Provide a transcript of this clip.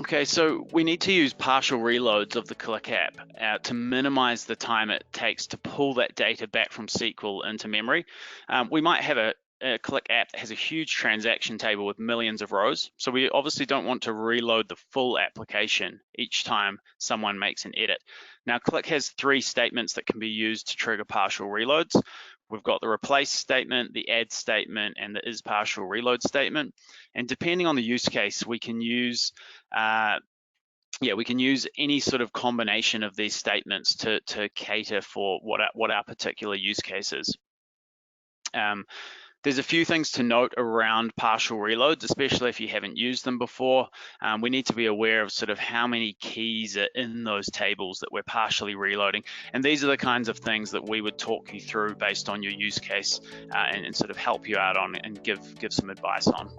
Okay, so we need to use partial reloads of the Qlik app to minimize the time it takes to pull that data back from SQL into memory. We might have a Qlik app that has a huge transaction table with millions of rows. So we obviously don't want to reload the full application each time someone makes an edit. Now, Qlik has 3 statements that can be used to trigger partial reloads. We've got the replace statement, the add statement, and the is partial reload statement. And depending on the use case, we can use we can use any sort of combination of these statements to cater for what our particular use case is. There's a few things to note around partial reloads, especially if you haven't used them before. We need to be aware of sort of how many keys are in those tables that we're partially reloading. And these are the kinds of things that we would talk you through based on your use case and sort of help you out on and give some advice on.